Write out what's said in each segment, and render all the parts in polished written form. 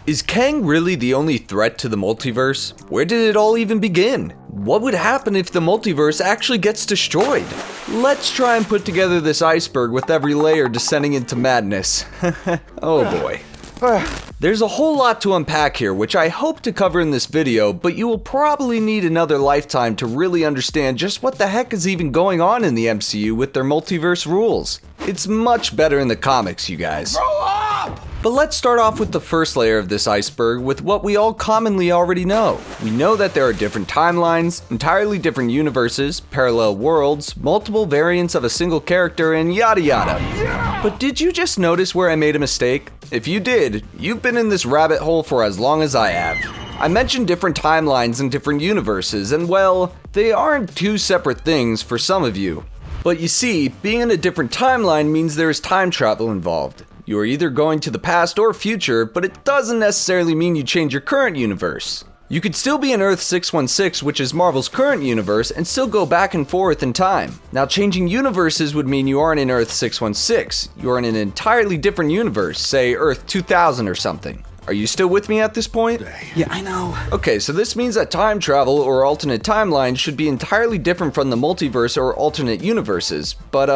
Is Kang really the only threat to the multiverse? Where did it all even begin? What would happen if the multiverse actually gets destroyed? Let's try and put together this iceberg with every layer descending into madness. Oh boy. There's a whole lot to unpack here, which I hope to cover in this video, but you will probably need another lifetime to really understand just what the heck is even going on in the MCU with their multiverse rules. It's much better in the comics, you guys. Grow up! But let's start off with the first layer of this iceberg with what we all commonly already know. We know that there are different timelines, entirely different universes, parallel worlds, multiple variants of a single character, and yada yada. Yeah! But did you just notice where I made a mistake? If you did, you've been in this rabbit hole for as long as I have. I mentioned different timelines and different universes, and well, they aren't two separate things for some of you. But you see, being in a different timeline means there is time travel involved. You are either going to the past or future, but it doesn't necessarily mean you change your current universe. You could still be in Earth 616, which is Marvel's current universe, and still go back and forth in time. Now, changing universes would mean you aren't in Earth 616. You're in an entirely different universe, say Earth 2000 or something. Are you still with me at this point? Yeah, I know. Okay, so this means that time travel or alternate timelines should be entirely different from the multiverse or alternate universes. But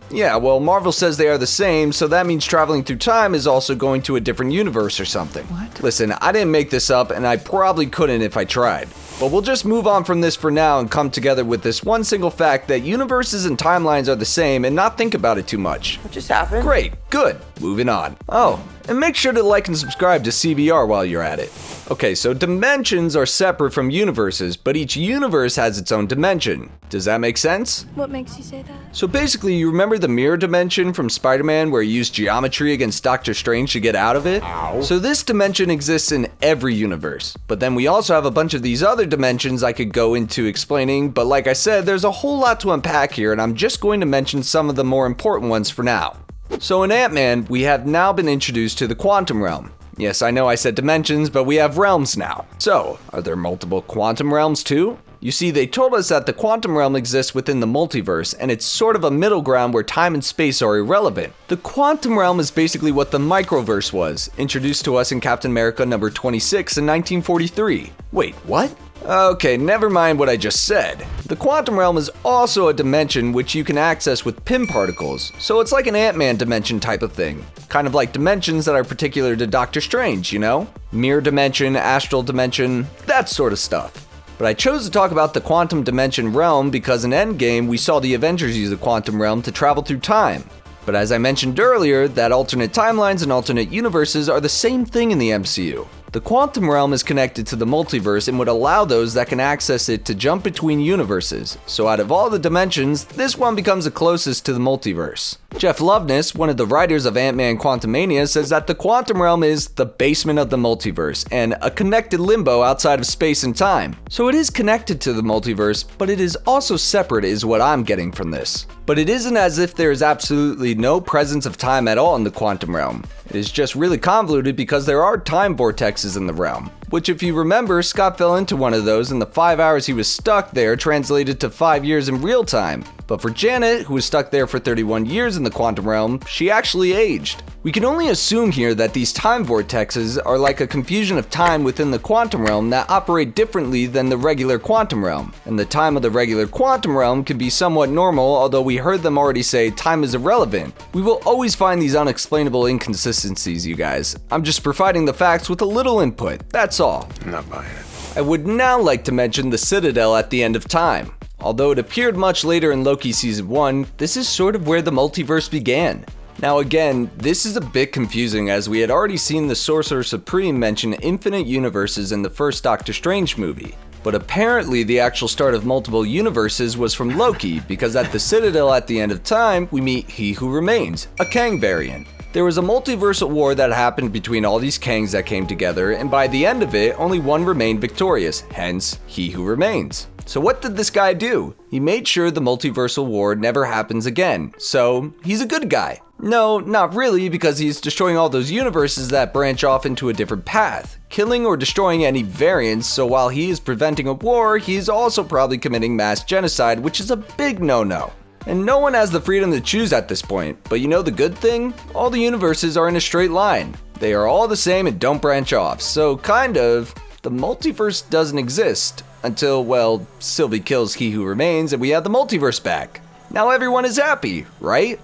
yeah, well, Marvel says they are the same, so that means traveling through time is also going to a different universe or something. What? Listen, I didn't make this up, and I probably couldn't if I tried. But we'll just move on from this for now and come together with this one single fact that universes and timelines are the same and not think about it too much. What just happened? Great, good, moving on. Oh, and make sure to like and subscribe to CBR while you're at it. Okay, so dimensions are separate from universes, but each universe has its own dimension. Does that make sense? What makes you say that? So basically, you remember the mirror dimension from Spider-Man where he used geometry against Doctor Strange to get out of it? Ow. So this dimension exists in every universe. But then we also have a bunch of these other dimensions I could go into explaining, but like I said, there's a whole lot to unpack here, and I'm just going to mention some of the more important ones for now. So in Ant-Man, we have now been introduced to the quantum realm. Yes, I know I said dimensions, but we have realms now. So, are there multiple quantum realms too? You see, they told us that the quantum realm exists within the multiverse, and it's sort of a middle ground where time and space are irrelevant. The quantum realm is basically what the microverse was, introduced to us in Captain America number 26 in 1943. Wait, what? Okay, never mind what I just said. The quantum realm is also a dimension which you can access with Pym particles, so it's like an Ant-Man dimension type of thing. Kind of like dimensions that are particular to Doctor Strange, you know? Mirror dimension, astral dimension, that sort of stuff. But I chose to talk about the quantum dimension realm because in Endgame we saw the Avengers use the quantum realm to travel through time. But as I mentioned earlier, that alternate timelines and alternate universes are the same thing in the MCU. The quantum realm is connected to the multiverse and would allow those that can access it to jump between universes. So out of all the dimensions, this one becomes the closest to the multiverse. Jeff Loveness, one of the writers of Ant-Man Quantumania, says that the quantum realm is the basement of the multiverse and a connected limbo outside of space and time. So it is connected to the multiverse, but it is also separate is what I'm getting from this. But it isn't as if there is absolutely no presence of time at all in the quantum realm. It is just really convoluted because there are time vortexes in the realm, which if you remember, Scott fell into one of those and the 5 hours he was stuck there translated to 5 years in real time. But for Janet, who was stuck there for 31 years in the quantum realm, she actually aged. We can only assume here that these time vortexes are like a confusion of time within the quantum realm that operate differently than the regular quantum realm. And the time of the regular quantum realm can be somewhat normal, although we heard them already say time is irrelevant. We will always find these unexplainable inconsistencies, you guys. I'm just providing the facts with a little input, that's all. I'm not buying it. I would now like to mention the Citadel at the end of time. Although it appeared much later in Loki Season 1, this is sort of where the multiverse began. Now again, this is a bit confusing as we had already seen the Sorcerer Supreme mention infinite universes in the first Doctor Strange movie. But apparently the actual start of multiple universes was from Loki, because at the Citadel at the end of time, we meet He Who Remains, a Kang variant. There was a multiversal war that happened between all these Kangs that came together, and by the end of it, only one remained victorious, hence He Who Remains. So what did this guy do? He made sure the multiversal war never happens again, so he's a good guy. No, not really, because he's destroying all those universes that branch off into a different path, killing or destroying any variants, so while he is preventing a war, he is also probably committing mass genocide, which is a big no-no. And no one has the freedom to choose at this point, but you know the good thing? All the universes are in a straight line. They are all the same and don't branch off, so kind of, the multiverse doesn't exist until, well, Sylvie kills He Who Remains and we have the multiverse back. Now everyone is happy, right?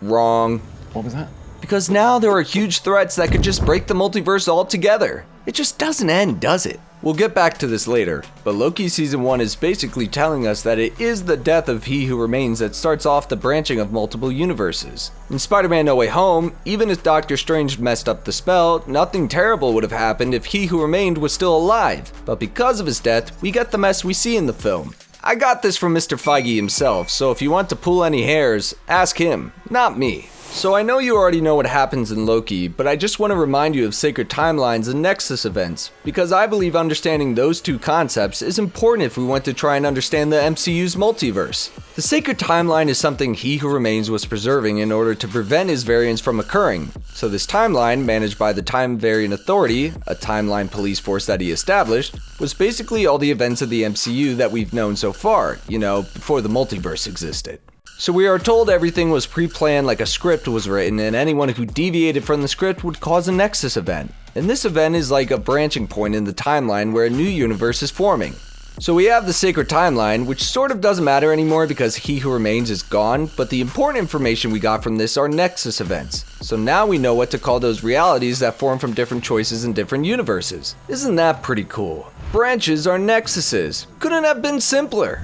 Wrong. What was that? Because now there are huge threats that could just break the multiverse altogether. It just doesn't end, does it? We'll get back to this later, but Loki Season 1 is basically telling us that it is the death of He Who Remains that starts off the branching of multiple universes. In Spider-Man No Way Home, even if Doctor Strange messed up the spell, nothing terrible would have happened if He Who Remained was still alive, but because of his death, we get the mess we see in the film. I got this from Mr. Feige himself, so if you want to pull any hairs, ask him, not me. So I know you already know what happens in Loki, but I just want to remind you of sacred timelines and Nexus events, because I believe understanding those two concepts is important if we want to try and understand the MCU's multiverse. The sacred timeline is something He Who Remains was preserving in order to prevent his variants from occurring. So this timeline, managed by the Time Variant Authority, a timeline police force that he established, was basically all the events of the MCU that we've known so far, before the multiverse existed. So we are told everything was pre-planned like a script was written, and anyone who deviated from the script would cause a Nexus event. And this event is like a branching point in the timeline where a new universe is forming. So we have the sacred timeline, which sort of doesn't matter anymore because He Who Remains is gone, but the important information we got from this are Nexus events. So now we know what to call those realities that form from different choices in different universes. Isn't that pretty cool? Branches are nexuses. Couldn't have been simpler.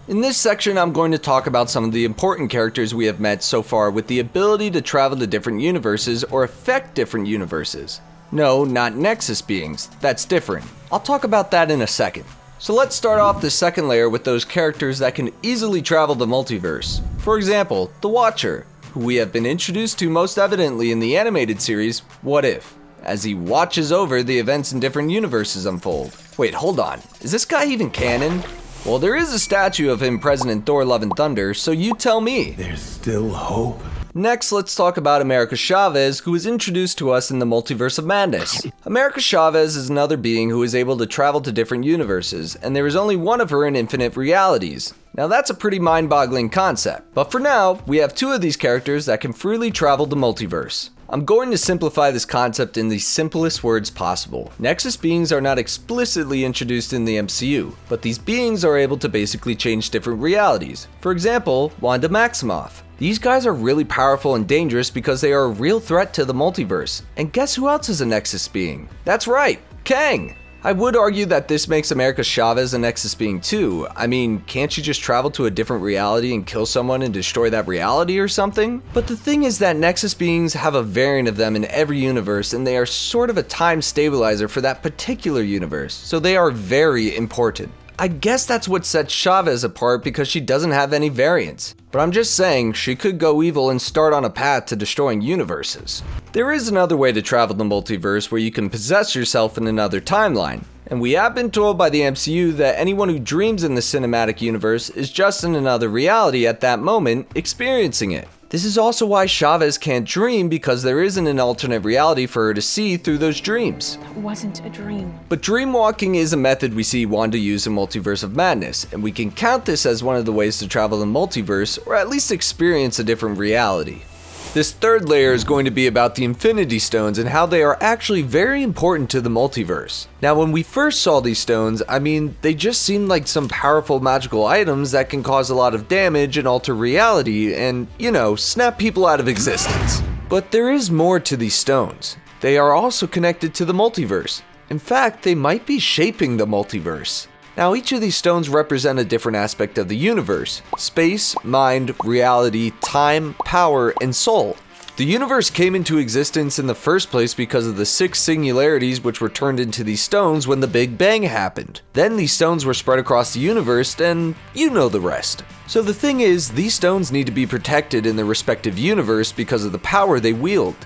In this section, I'm going to talk about some of the important characters we have met so far with the ability to travel to different universes or affect different universes. No, not Nexus beings, that's different. I'll talk about that in a second. So let's start off the second layer with those characters that can easily travel the multiverse. For example, the Watcher, who we have been introduced to most evidently in the animated series, What If, as he watches over the events in different universes unfold. Wait, hold on, is this guy even canon? Well, there is a statue of him present in Thor Love and Thunder, so you tell me. There's still hope. Next, let's talk about America Chavez, who is introduced to us in the Multiverse of Madness. America Chavez is another being who is able to travel to different universes, and there is only one of her in infinite realities. Now that's a pretty mind-boggling concept, but for now, we have two of these characters that can freely travel the multiverse. I'm going to simplify this concept in the simplest words possible. Nexus beings are not explicitly introduced in the MCU, but these beings are able to basically change different realities. For example, Wanda Maximoff. These guys are really powerful and dangerous because they are a real threat to the multiverse. And guess who else is a Nexus being? That's right, Kang! I would argue that this makes America Chavez a Nexus being too. I mean, can't you just travel to a different reality and kill someone and destroy that reality or something? But the thing is that Nexus beings have a variant of them in every universe, and they are sort of a time stabilizer for that particular universe, so they are very important. I guess that's what sets Chavez apart because she doesn't have any variants. But I'm just saying, she could go evil and start on a path to destroying universes. There is another way to travel the multiverse where you can possess yourself in another timeline. And we have been told by the MCU that anyone who dreams in the cinematic universe is just in another reality at that moment, experiencing it. This is also why Chavez can't dream, because there isn't an alternate reality for her to see through those dreams. That wasn't a dream. But dreamwalking is a method we see Wanda use in Multiverse of Madness, and we can count this as one of the ways to travel the multiverse, or at least experience a different reality. This third layer is going to be about the Infinity Stones and how they are actually very important to the multiverse. Now, when we first saw these stones, they just seemed like some powerful magical items that can cause a lot of damage and alter reality and, snap people out of existence. But there is more to these stones. They are also connected to the multiverse. In fact, they might be shaping the multiverse. Now, each of these stones represent a different aspect of the universe: space, mind, reality, time, power, and soul. The universe came into existence in the first place because of the 6 singularities which were turned into these stones when the Big Bang happened. Then these stones were spread across the universe, and you know the rest. So the thing is, these stones need to be protected in their respective universe because of the power they wield.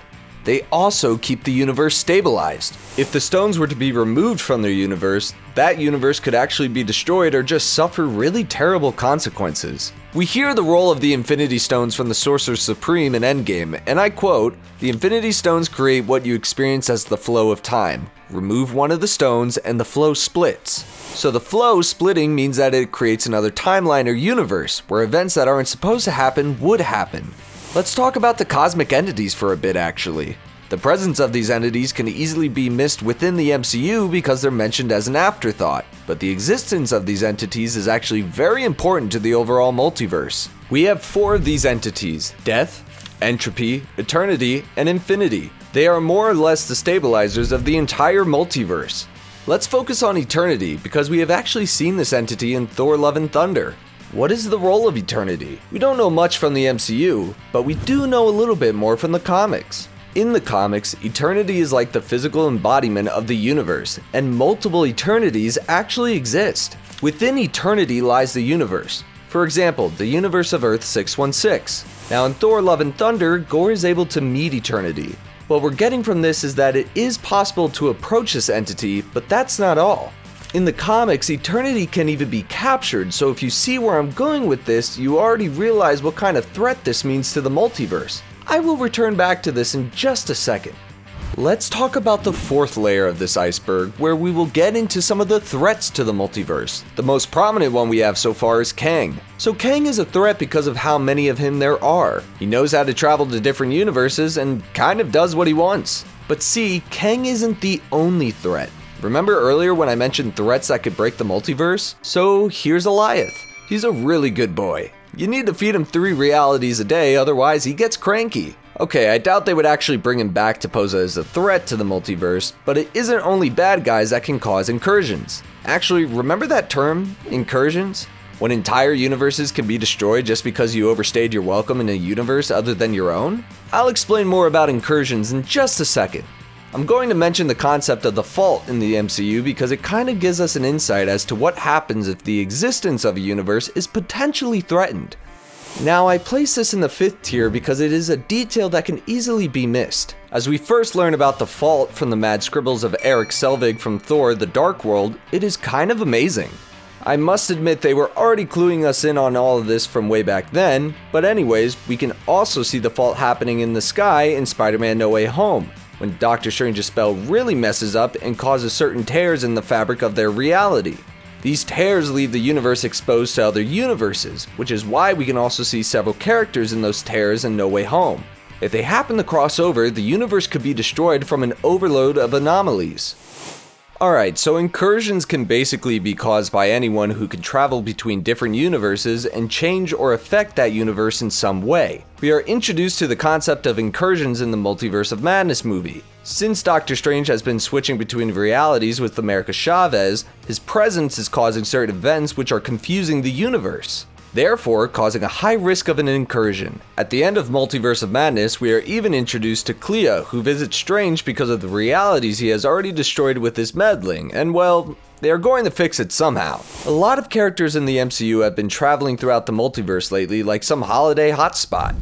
They also keep the universe stabilized. If the stones were to be removed from their universe, that universe could actually be destroyed or just suffer really terrible consequences. We hear the role of the Infinity Stones from the Sorcerer Supreme in Endgame, and I quote, "The Infinity Stones create what you experience as the flow of time. Remove one of the stones and the flow splits." So the flow splitting means that it creates another timeline or universe, where events that aren't supposed to happen would happen. Let's talk about the cosmic entities for a bit, actually. The presence of these entities can easily be missed within the MCU because they're mentioned as an afterthought, but the existence of these entities is actually very important to the overall multiverse. We have 4 of these entities: death, entropy, eternity, and infinity. They are more or less the stabilizers of the entire multiverse. Let's focus on eternity because we have actually seen this entity in Thor: Love and Thunder. What is the role of eternity? We don't know much from the MCU, but we do know a little bit more from the comics. In the comics, eternity is like the physical embodiment of the universe, and multiple eternities actually exist. Within eternity lies the universe. For example, the universe of Earth 616. Now in Thor: Love and Thunder, Gorr is able to meet eternity. What we're getting from this is that it is possible to approach this entity, but that's not all. In the comics, eternity can even be captured, so if you see where I'm going with this, you already realize what kind of threat this means to the multiverse. I will return back to this in just a second. Let's talk about the 4th layer of this iceberg, where we will get into some of the threats to the multiverse. The most prominent one we have so far is Kang. So Kang is a threat because of how many of him there are. He knows how to travel to different universes and kind of does what he wants. But see, Kang isn't the only threat. Remember earlier when I mentioned threats that could break the multiverse? So here's Aliyah. He's a really good boy. You need to feed him 3 realities a day, otherwise he gets cranky. Okay, I doubt they would actually bring him back to pose as a threat to the multiverse, but it isn't only bad guys that can cause incursions. Actually, remember that term, incursions? When entire universes can be destroyed just because you overstayed your welcome in a universe other than your own? I'll explain more about incursions in just a second. I'm going to mention the concept of the fault in the MCU because it kind of gives us an insight as to what happens if the existence of a universe is potentially threatened. Now, I place this in the 5th tier because it is a detail that can easily be missed. As we first learn about the fault from the mad scribbles of Erik Selvig from Thor: The Dark World, it is kind of amazing. I must admit they were already cluing us in on all of this from way back then, but anyways, we can also see the fault happening in the sky in Spider-Man: No Way Home, when Doctor Strange's spell really messes up and causes certain tears in the fabric of their reality. These tears leave the universe exposed to other universes, which is why we can also see several characters in those tears in No Way Home. If they happen to cross over, the universe could be destroyed from an overload of anomalies. Alright, so incursions can basically be caused by anyone who can travel between different universes and change or affect that universe in some way. We are introduced to the concept of incursions in the Multiverse of Madness movie. Since Doctor Strange has been switching between realities with America Chavez, his presence is causing certain events which are confusing the universe, therefore causing a high risk of an incursion. At the end of Multiverse of Madness, we are even introduced to Clea, who visits Strange because of the realities he has already destroyed with his meddling, and well, they are going to fix it somehow. A lot of characters in the MCU have been traveling throughout the multiverse lately like some holiday hotspot.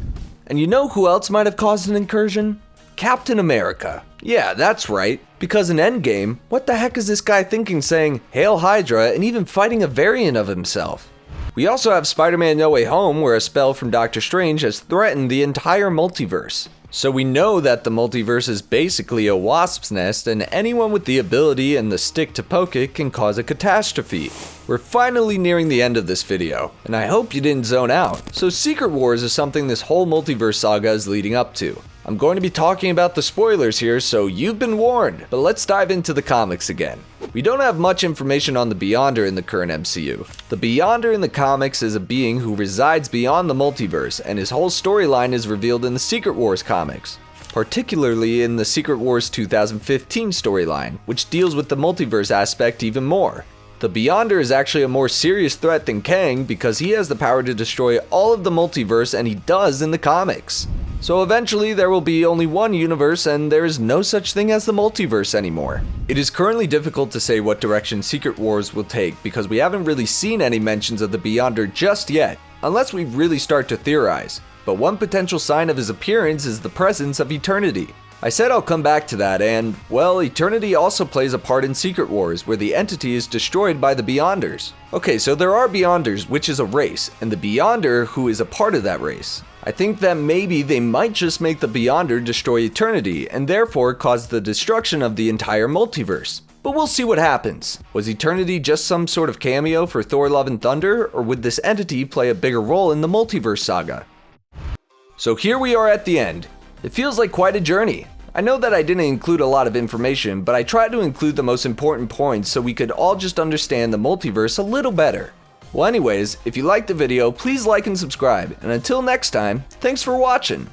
And you know who else might have caused an incursion? Captain America. Yeah, that's right. Because in Endgame, what the heck is this guy thinking saying, "Hail Hydra," and even fighting a variant of himself? We also have Spider-Man: No Way Home, where a spell from Doctor Strange has threatened the entire multiverse. So we know that the multiverse is basically a wasp's nest, and anyone with the ability and the stick to poke it can cause a catastrophe. We're finally nearing the end of this video, and I hope you didn't zone out. So Secret Wars is something this whole multiverse saga is leading up to. I'm going to be talking about the spoilers here, so you've been warned, but let's dive into the comics again. We don't have much information on the Beyonder in the current MCU. The Beyonder in the comics is a being who resides beyond the multiverse, and his whole storyline is revealed in the Secret Wars comics, particularly in the Secret Wars 2015 storyline, which deals with the multiverse aspect even more. The Beyonder is actually a more serious threat than Kang because he has the power to destroy all of the multiverse, and he does in the comics. So eventually there will be only one universe and there is no such thing as the multiverse anymore. It is currently difficult to say what direction Secret Wars will take because we haven't really seen any mentions of the Beyonder just yet, unless we really start to theorize. But one potential sign of his appearance is the presence of Eternity. I said I'll come back to that, and, well, Eternity also plays a part in Secret Wars, where the entity is destroyed by the Beyonders. Okay, so there are Beyonders, which is a race, and the Beyonder who is a part of that race. I think that maybe they might just make the Beyonder destroy Eternity, and therefore cause the destruction of the entire multiverse. But we'll see what happens. Was Eternity just some sort of cameo for Thor: Love and Thunder, or would this entity play a bigger role in the multiverse saga? So here we are at the end. It feels like quite a journey. I know that I didn't include a lot of information, but I tried to include the most important points so we could all just understand the multiverse a little better. Well anyways, if you liked the video, please like and subscribe, and until next time, thanks for watching!